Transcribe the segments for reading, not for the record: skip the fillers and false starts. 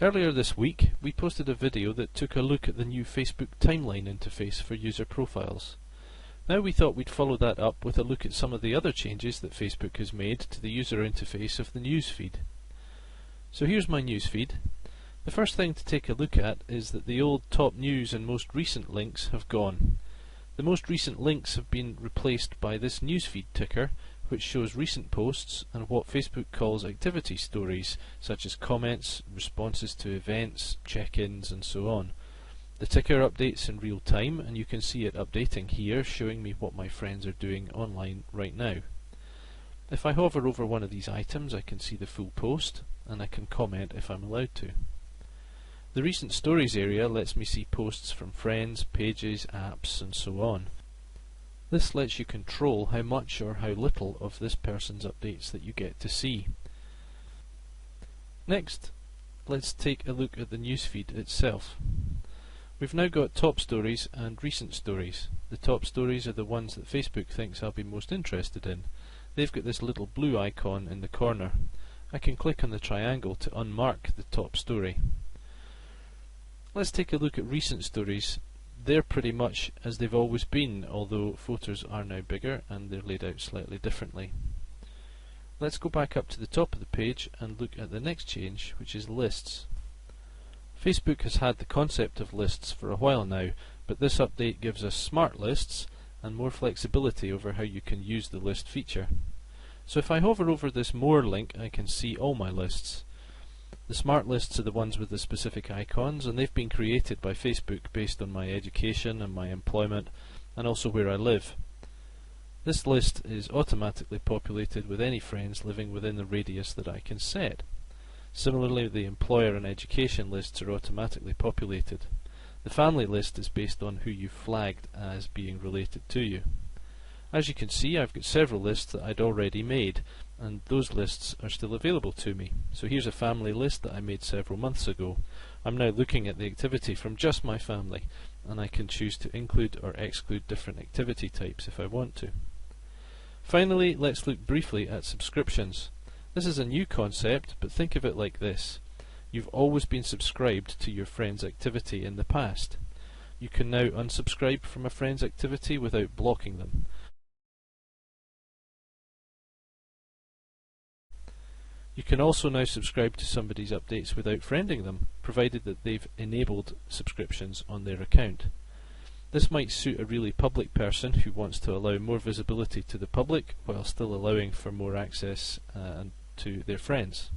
Earlier this week, we posted a video that took a look at the new Facebook timeline interface for user profiles. Now we thought we'd follow that up with a look at some of the other changes that Facebook has made to the user interface of the newsfeed. So here's my newsfeed. The first thing to take a look at is that the old top news and most recent links have gone. The most recent links have been replaced by this newsfeed ticker, which shows recent posts and what Facebook calls activity stories, such as comments, responses to events, check-ins and so on. The ticker updates in real time, and you can see it updating here, showing me what my friends are doing online right now. If I hover over one of these items, I can see the full post, and I can comment if I'm allowed to. The recent stories area lets me see posts from friends, pages, apps and so on. This lets you control how much or how little of this person's updates that you get to see. Next, let's take a look at the newsfeed itself. We've now got top stories and recent stories. The top stories are the ones that Facebook thinks I'll be most interested in. They've got this little blue icon in the corner. I can click on the triangle to unmark the top story. Let's take a look at recent stories. They're pretty much as they've always been, although photos are now bigger and they're laid out slightly differently. Let's go back up to the top of the page and look at the next change, which is lists. Facebook has had the concept of lists for a while now, but this update gives us smart lists and more flexibility over how you can use the list feature. So if I hover over this More link, I can see all my lists. The smart lists are the ones with the specific icons, and they've been created by Facebook based on my education and my employment, and also where I live. This list is automatically populated with any friends living within the radius that I can set. Similarly, the employer and education lists are automatically populated. The family list is based on who you've flagged as being related to you. As you can see, I've got several lists that I'd already made, and those lists are still available to me. So here's a family list that I made several months ago. I'm now looking at the activity from just my family, and I can choose to include or exclude different activity types if I want to. Finally, let's look briefly at subscriptions. This is a new concept, but think of it like this. You've always been subscribed to your friend's activity in the past. You can now unsubscribe from a friend's activity without blocking them. You can also now subscribe to somebody's updates without friending them, provided that they've enabled subscriptions on their account. This might suit a really public person who wants to allow more visibility to the public while still allowing for more access to their friends.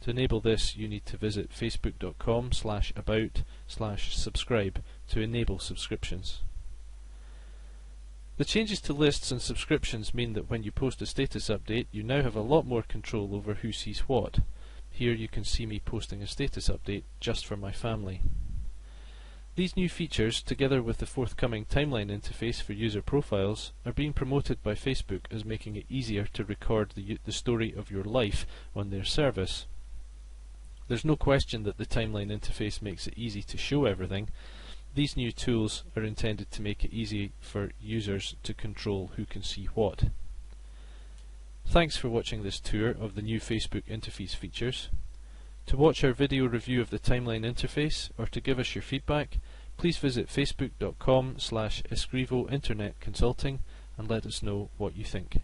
To enable this, you need to visit facebook.com/about/subscribe to enable subscriptions. The changes to lists and subscriptions mean that when you post a status update, you now have a lot more control over who sees what. Here you can see me posting a status update just for my family. These new features, together with the forthcoming timeline interface for user profiles, are being promoted by Facebook as making it easier to record the story of your life on their service. There's no question that the timeline interface makes it easy to show everything. These new tools are intended to make it easy for users to control who can see what. Thanks for watching this tour of the new Facebook interface features. To watch our video review of the timeline interface or to give us your feedback, please visit facebook.com/Escrivo Internet Consulting and let us know what you think.